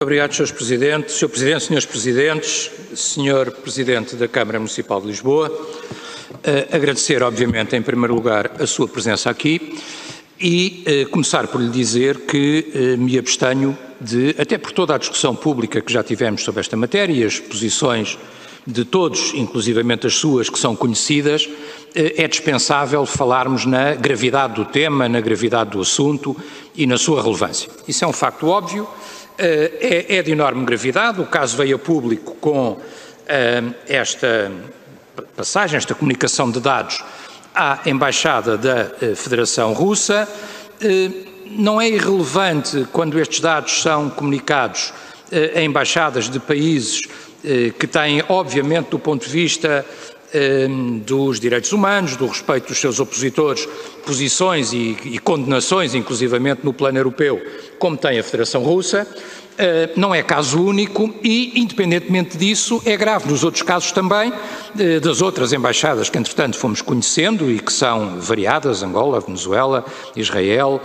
Obrigado, Sr. Presidente. Sr. Presidente, Srs. Presidentes, Sr. Presidente da Câmara Municipal de Lisboa, agradecer, obviamente, em primeiro lugar, a sua presença aqui e começar por lhe dizer que me abstenho de, até por toda a discussão pública que já tivemos sobre esta matéria e as posições de todos, inclusivamente as suas, que são conhecidas, é dispensável falarmos na gravidade do tema, na gravidade do assunto e na sua relevância. Isso é um facto óbvio, é de enorme gravidade. O caso veio a público com esta passagem, esta comunicação de dados à Embaixada da Federação Russa. Não é irrelevante quando estes dados são comunicados a embaixadas de países que têm, obviamente, do ponto de vista dos direitos humanos, do respeito dos seus opositores, posições e condenações, inclusivamente no plano europeu, como tem a Federação Russa. Não é caso único e, independentemente disso, é grave nos outros casos também, das outras embaixadas que, entretanto, fomos conhecendo e que são variadas, Angola, Venezuela, Israel,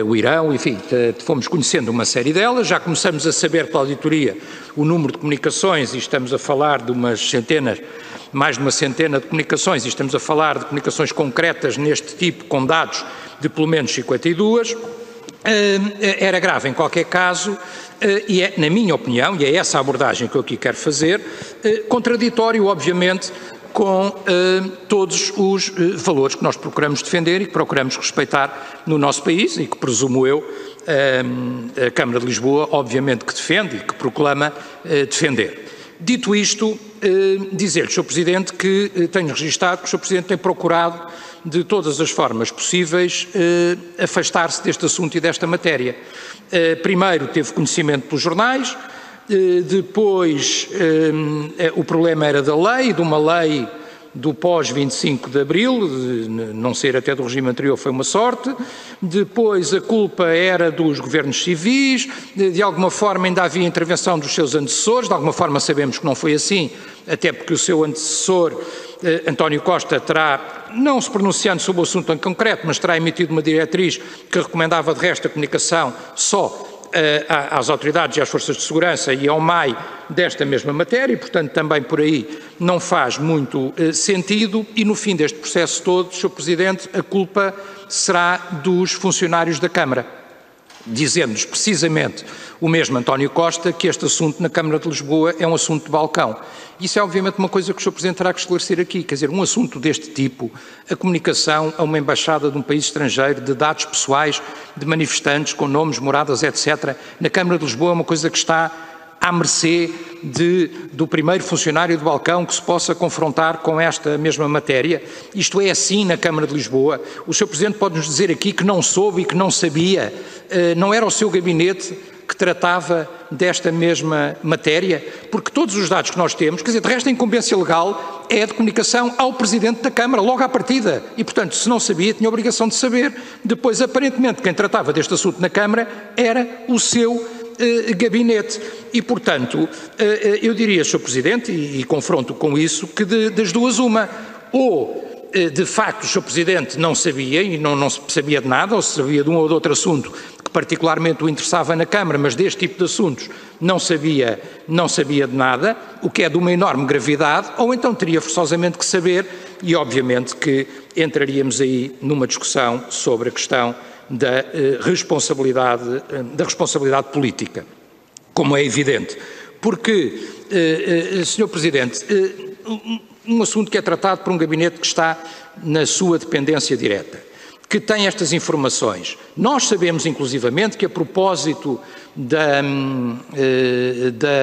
o Irão, enfim, fomos conhecendo uma série delas. Já começamos a saber pela auditoria o número de comunicações e estamos a falar de umas centenas, mais de uma centena de comunicações, e estamos a falar de comunicações concretas neste tipo, com dados de pelo menos 52. Era grave em qualquer caso e é, na minha opinião, e é essa a abordagem que eu aqui quero fazer, contraditório, obviamente, com todos os valores que nós procuramos defender e que procuramos respeitar no nosso país e que, presumo eu, a Câmara de Lisboa, obviamente, que defende e que proclama defender. Dito isto, dizer-lhe, Sr. Presidente, que tenho registado que o Sr. Presidente tem procurado, de todas as formas possíveis, afastar-se deste assunto e desta matéria. Primeiro teve conhecimento pelos jornais, depois o problema era da lei, de uma lei do pós-25 de Abril, não ser até do regime anterior foi uma sorte, depois a culpa era dos governos civis, de alguma forma ainda havia intervenção dos seus antecessores, de alguma forma sabemos que não foi assim, até porque o seu antecessor, António Costa, terá, não se pronunciando sobre o assunto em concreto, mas terá emitido uma diretriz que recomendava de resto a comunicação só às autoridades e às forças de segurança e ao MAI desta mesma matéria, e portanto também por aí não faz muito sentido, e no fim deste processo todo, Sr. Presidente, a culpa será dos funcionários da Câmara, dizendo-nos precisamente o mesmo António Costa que este assunto na Câmara de Lisboa é um assunto de balcão. Isso é obviamente uma coisa que o Sr. Presidente terá que esclarecer aqui, quer dizer, um assunto deste tipo, a comunicação a uma embaixada de um país estrangeiro, de dados pessoais de manifestantes com nomes, moradas, etc., na Câmara de Lisboa é uma coisa que está à mercê do primeiro funcionário do balcão que se possa confrontar com esta mesma matéria. Isto é assim na Câmara de Lisboa. O Sr. Presidente pode-nos dizer aqui que não soube e que não sabia, não era o seu gabinete que tratava desta mesma matéria, porque todos os dados que nós temos, quer dizer, de resto a incumbência legal é de comunicação ao Presidente da Câmara, logo à partida, e portanto se não sabia tinha a obrigação de saber. Depois, aparentemente, quem tratava deste assunto na Câmara era o seu gabinete e, portanto, eu diria, Sr. Presidente, e confronto com isso, que das duas uma, ou de facto o Sr. Presidente não sabia e não sabia de nada, ou se sabia de um ou de outro assunto que particularmente o interessava na Câmara, mas deste tipo de assuntos não sabia de nada, o que é de uma enorme gravidade, ou então teria forçosamente que saber e obviamente que entraríamos aí numa discussão sobre a questão da responsabilidade política, como é evidente, porque, Sr. Presidente, um assunto que é tratado por um gabinete que está na sua dependência direta, que tem estas informações. Nós sabemos, inclusivamente, que a propósito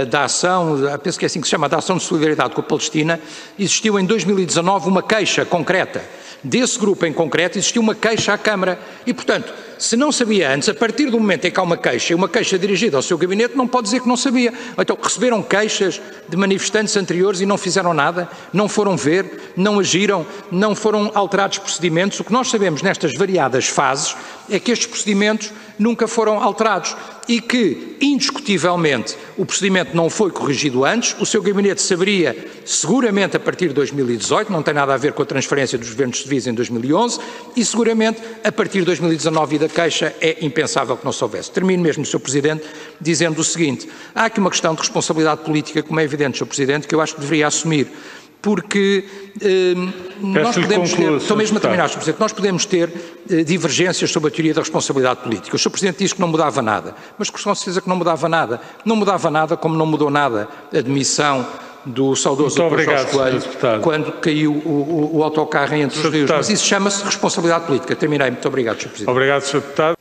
da ação, penso que é assim que se chama, da ação de solidariedade com a Palestina, existiu em 2019 uma queixa concreta. Desse grupo em concreto existiu uma queixa à Câmara e, portanto, se não sabia antes, a partir do momento em que há uma queixa dirigida ao seu gabinete, não pode dizer que não sabia. Então, receberam queixas de manifestantes anteriores e não fizeram nada, não foram ver, não agiram, não foram alterados procedimentos. O que nós sabemos nestas variadas fases é que estes procedimentos nunca foram alterados e que, indiscutivelmente, o procedimento não foi corrigido antes, o seu gabinete saberia seguramente a partir de 2018, não tem nada a ver com a transferência dos governos civis em 2011, e seguramente a partir de 2019 e da da queixa, é impensável que não se houvesse. Termino mesmo, Sr. Presidente, dizendo o seguinte: há aqui uma questão de responsabilidade política, como é evidente, Sr. Presidente, que eu acho que deveria assumir, porque nós podemos ter, estou mesmo a terminar, Sr. Presidente, nós podemos ter divergências sobre a teoria da responsabilidade política. O Sr. Presidente disse que não mudava nada, mas com certeza que não mudava nada. Não mudava nada, como não mudou nada a demissão do saudoso Dr. Jorge Coelho, quando caiu o autocarro entre os rios. Mas isso chama-se responsabilidade política. Terminei. Muito obrigado, Sr. Presidente. Obrigado, Sr. Deputado.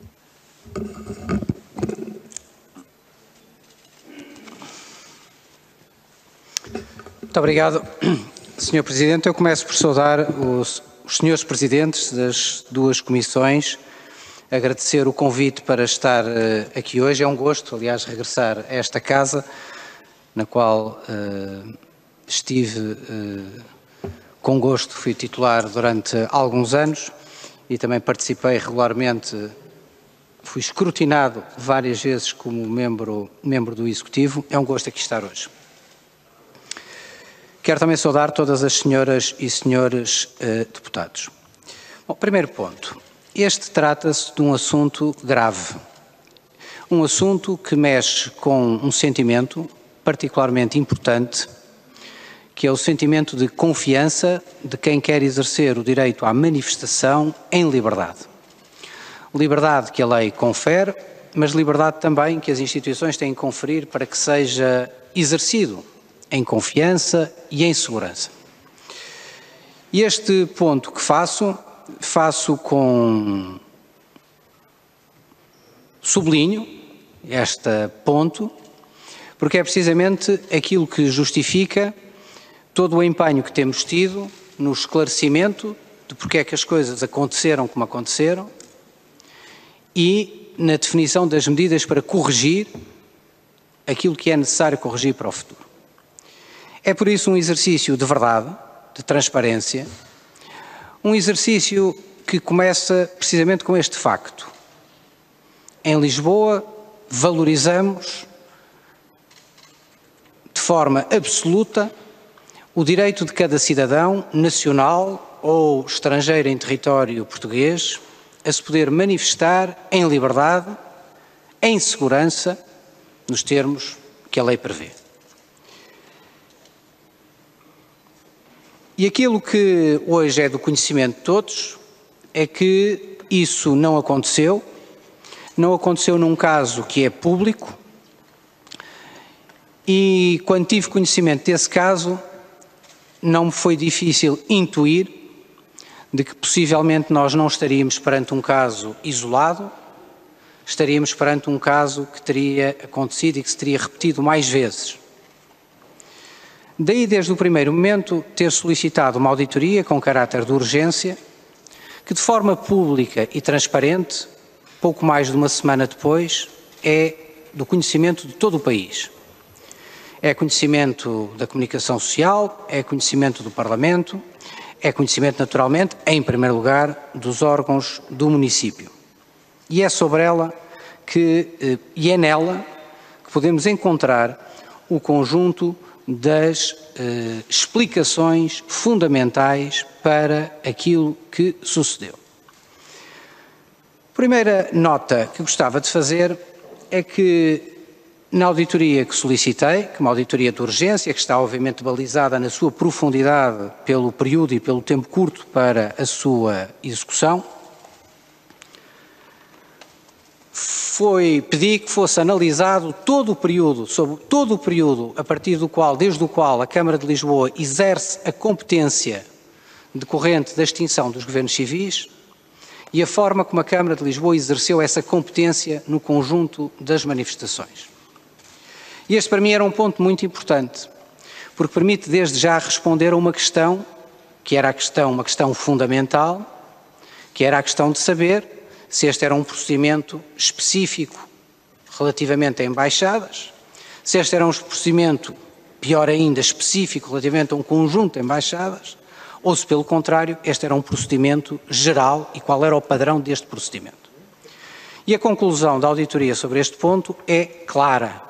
Muito obrigado, Sr. Presidente. Eu começo por saudar os senhores Presidentes das duas comissões, agradecer o convite para estar aqui hoje. É um gosto, aliás, regressar a esta casa, na qual estive com gosto, fui titular durante alguns anos e também participei regularmente, fui escrutinado várias vezes como membro do Executivo. É um gosto aqui estar hoje. Quero também saudar todas as senhoras e senhores deputados. Bom, primeiro ponto. Este trata-se de um assunto grave. Um assunto que mexe com um sentimento particularmente importante, que é o sentimento de confiança de quem quer exercer o direito à manifestação em liberdade. Liberdade que a lei confere, mas liberdade também que as instituições têm que conferir para que seja exercido em confiança e em segurança. E este ponto que faço com sublinho este ponto, porque é precisamente aquilo que justifica todo o empenho que temos tido no esclarecimento de porque é que as coisas aconteceram como aconteceram e na definição das medidas para corrigir aquilo que é necessário corrigir para o futuro. É por isso um exercício de verdade, de transparência, um exercício que começa precisamente com este facto. Em Lisboa, valorizamos de forma absoluta o direito de cada cidadão nacional ou estrangeiro em território português a se poder manifestar em liberdade, em segurança, nos termos que a lei prevê. E aquilo que hoje é do conhecimento de todos é que isso não aconteceu num caso que é público, e quando tive conhecimento desse caso, não me foi difícil intuir de que possivelmente nós não estaríamos perante um caso isolado, estaríamos perante um caso que teria acontecido e que se teria repetido mais vezes. Daí, desde o primeiro momento, ter solicitado uma auditoria com caráter de urgência, que de forma pública e transparente, pouco mais de uma semana depois, é do conhecimento de todo o país. É conhecimento da comunicação social, é conhecimento do Parlamento, é conhecimento, naturalmente, em primeiro lugar, dos órgãos do município. E é sobre ela e é nela que podemos encontrar o conjunto das explicações fundamentais para aquilo que sucedeu. A primeira nota que gostava de fazer é que na auditoria que solicitei, que é uma auditoria de urgência, que está obviamente balizada na sua profundidade pelo período e pelo tempo curto para a sua execução, pedi que fosse analisado todo o período, desde o qual a Câmara de Lisboa exerce a competência decorrente da extinção dos governos civis e a forma como a Câmara de Lisboa exerceu essa competência no conjunto das manifestações. E este para mim era um ponto muito importante, porque permite desde já responder a uma questão, que era uma questão fundamental, que era a questão de saber se este era um procedimento específico relativamente a embaixadas, se este era um procedimento, pior ainda, específico relativamente a um conjunto de embaixadas, ou se, pelo contrário, este era um procedimento geral e qual era o padrão deste procedimento. E a conclusão da auditoria sobre este ponto é clara.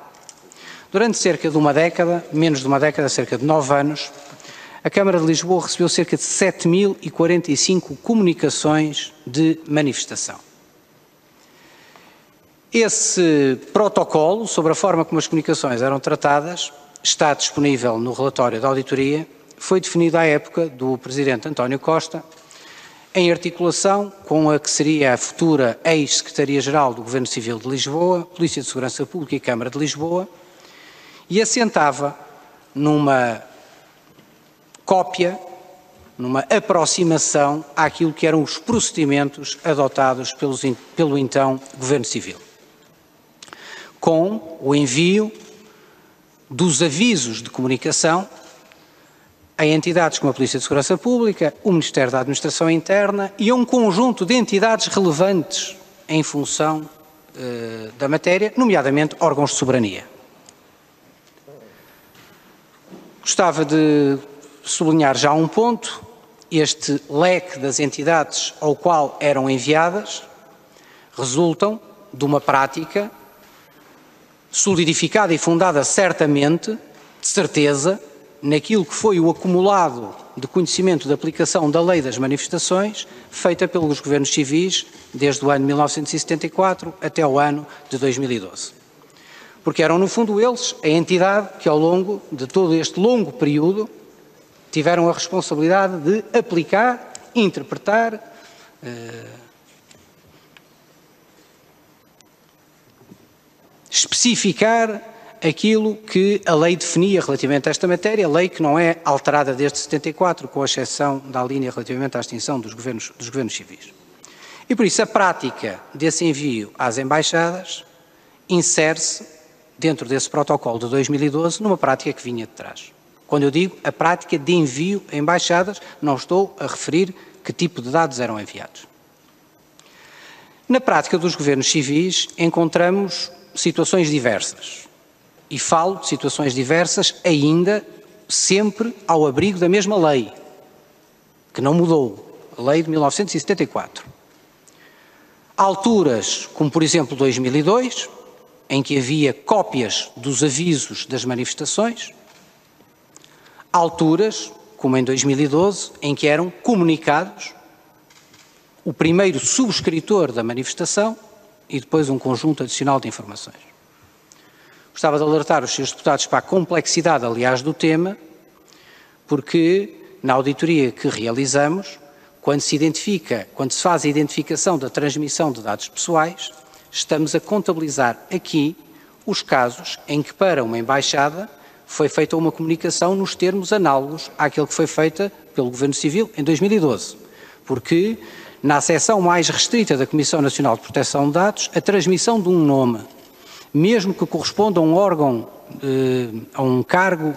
Durante cerca de uma década, menos de uma década, cerca de 9 anos, a Câmara de Lisboa recebeu cerca de 7.045 comunicações de manifestação. Esse protocolo sobre a forma como as comunicações eram tratadas está disponível no relatório da auditoria, foi definido à época do Presidente António Costa, em articulação com a que seria a futura ex-Secretaria-Geral do Governo Civil de Lisboa, Polícia de Segurança Pública e Câmara de Lisboa, e assentava numa cópia, numa aproximação àquilo que eram os procedimentos adotados pelo então Governo Civil, com o envio dos avisos de comunicação a entidades como a Polícia de Segurança Pública, o Ministério da Administração Interna e a um conjunto de entidades relevantes em função da matéria, nomeadamente órgãos de soberania. Gostava de sublinhar já um ponto: este leque das entidades ao qual eram enviadas resultam de uma prática solidificada e fundada certamente, de certeza, naquilo que foi o acumulado de conhecimento da aplicação da Lei das Manifestações, feita pelos governos civis desde o ano de 1974 até o ano de 2012. Porque eram, no fundo, eles a entidade que, ao longo de todo este longo período, tiveram a responsabilidade de aplicar, interpretar, especificar aquilo que a lei definia relativamente a esta matéria, lei que não é alterada desde 74, com exceção da linha relativamente à extinção dos governos civis. E por isso a prática desse envio às embaixadas insere-se dentro desse protocolo de 2012 numa prática que vinha de trás. Quando eu digo a prática de envio a embaixadas, não estou a referir que tipo de dados eram enviados. Na prática dos governos civis encontramos situações diversas. E falo de situações diversas ainda sempre ao abrigo da mesma lei, que não mudou, a lei de 1974. Há alturas, como por exemplo 2002, em que havia cópias dos avisos das manifestações. Há alturas, como em 2012, em que eram comunicados o primeiro subscritor da manifestação e depois um conjunto adicional de informações. Gostava de alertar os senhores deputados para a complexidade, aliás, do tema, porque na auditoria que realizamos, quando se faz a identificação da transmissão de dados pessoais, estamos a contabilizar aqui os casos em que para uma embaixada foi feita uma comunicação nos termos análogos àquele que foi feita pelo Governo Civil em 2012, porque na seção mais restrita da Comissão Nacional de Proteção de Dados, a transmissão de um nome, mesmo que corresponda a um órgão, a um cargo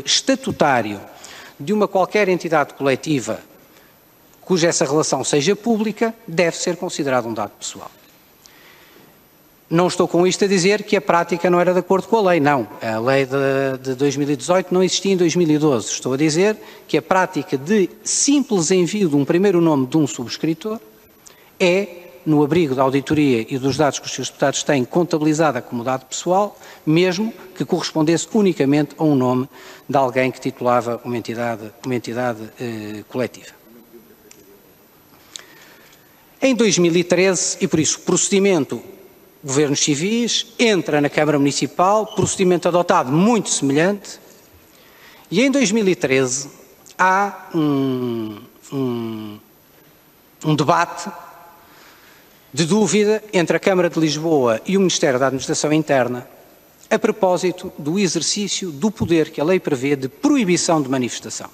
estatutário de uma qualquer entidade coletiva cuja essa relação seja pública, deve ser considerado um dado pessoal. Não estou com isto a dizer que a prática não era de acordo com a lei, não. A lei de 2018 não existia em 2012. Estou a dizer que a prática de simples envio de um primeiro nome de um subscritor é, no abrigo da auditoria e dos dados que os senhores deputados têm, contabilizada como dado pessoal, mesmo que correspondesse unicamente a um nome de alguém que titulava uma entidade coletiva. Em 2013, e por isso procedimento governos civis, entra na Câmara Municipal, procedimento adotado muito semelhante, e em 2013 há um debate de dúvida entre a Câmara de Lisboa e o Ministério da Administração Interna a propósito do exercício do poder que a lei prevê de proibição de manifestação.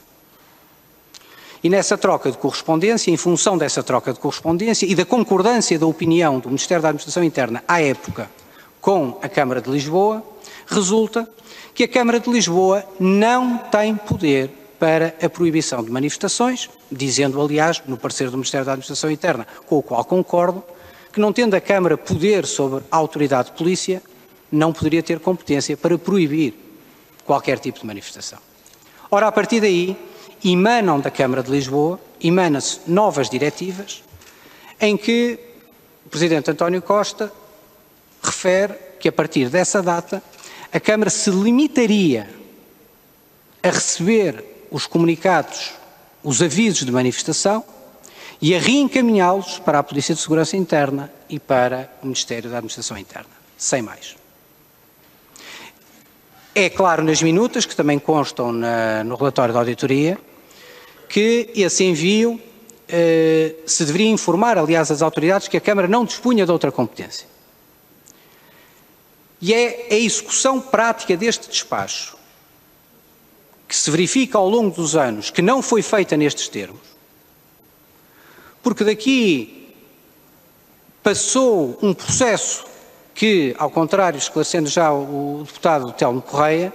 E nessa troca de correspondência, em função dessa troca de correspondência e da concordância da opinião do Ministério da Administração Interna à época com a Câmara de Lisboa, resulta que a Câmara de Lisboa não tem poder para a proibição de manifestações, dizendo, aliás, no parecer do Ministério da Administração Interna, com o qual concordo, que não tendo a Câmara poder sobre a autoridade de polícia, não poderia ter competência para proibir qualquer tipo de manifestação. Ora, a partir daí, emanam da Câmara de Lisboa, emanam-se novas diretivas, em que o Presidente António Costa refere que, a partir dessa data, a Câmara se limitaria a receber os comunicados, os avisos de manifestação, e a reencaminhá-los para a Polícia de Segurança Interna e para o Ministério da Administração Interna. Sem mais. É claro nas minutas, que também constam no relatório da auditoria, que esse envio se deveria informar, aliás, as autoridades que a Câmara não dispunha de outra competência. E é a execução prática deste despacho, que se verifica ao longo dos anos, que não foi feita nestes termos, porque daqui passou um processo que, ao contrário, esclarecendo já o deputado Telmo Correia,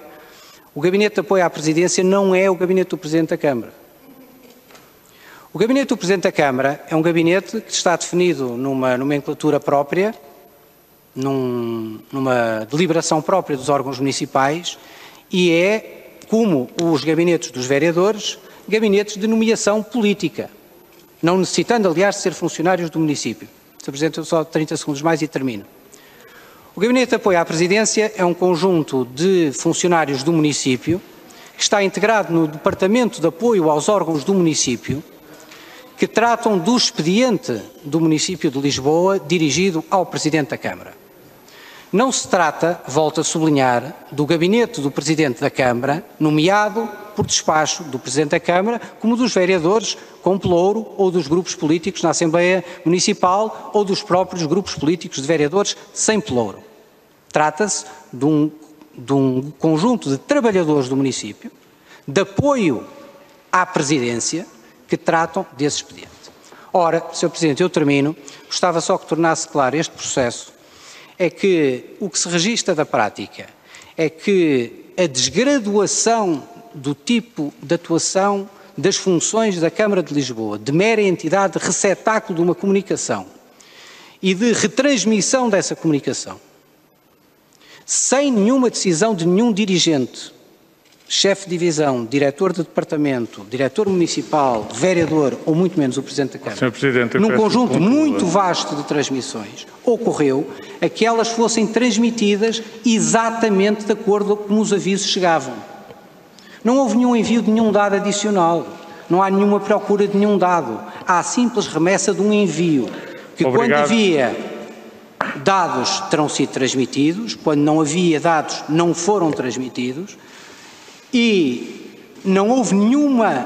o Gabinete de Apoio à Presidência não é o Gabinete do Presidente da Câmara. O Gabinete do Presidente da Câmara é um gabinete que está definido numa nomenclatura própria, numa deliberação própria dos órgãos municipais e é, como os gabinetes dos vereadores, gabinetes de nomeação política, não necessitando, aliás, de ser funcionários do município. Sr. Presidente, eu só 30 segundos mais e termino. O Gabinete de Apoio à Presidência é um conjunto de funcionários do município que está integrado no Departamento de Apoio aos órgãos do município que tratam do expediente do município de Lisboa dirigido ao Presidente da Câmara. Não se trata, volto a sublinhar, do gabinete do Presidente da Câmara, nomeado por despacho do Presidente da Câmara, como dos vereadores com pelouro ou dos grupos políticos na Assembleia Municipal ou dos próprios grupos políticos de vereadores sem pelouro. Trata-se de um conjunto de trabalhadores do município, de apoio à Presidência, que tratam desse expediente. Ora, Sr. Presidente, eu termino, gostava só que tornasse claro este processo, é que o que se registra da prática é que a desgraduação do tipo de atuação das funções da Câmara de Lisboa, de mera entidade de receptáculo de uma comunicação e de retransmissão dessa comunicação, sem nenhuma decisão de nenhum dirigente, chefe de divisão, diretor de departamento, diretor municipal, vereador ou muito menos o Presidente da Câmara, Sr. Presidente, num conjunto muito vasto de transmissões, ocorreu a que elas fossem transmitidas exatamente de acordo com como os avisos chegavam. Não houve nenhum envio de nenhum dado adicional, não há nenhuma procura de nenhum dado, há a simples remessa de um envio, que quando havia dados terão sido transmitidos, quando não havia dados não foram transmitidos, e não houve nenhuma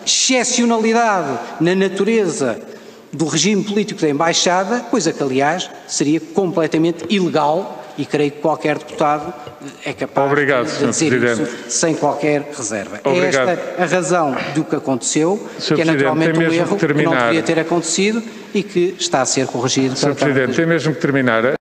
excepcionalidade na natureza do regime político da Embaixada, coisa que, aliás, seria completamente ilegal e creio que qualquer deputado é capaz de dizer isso sem qualquer reserva. É esta a razão do que aconteceu, que é naturalmente um erro que não deveria ter acontecido e que está a ser corrigido. Sr. Presidente, tem mesmo que terminar.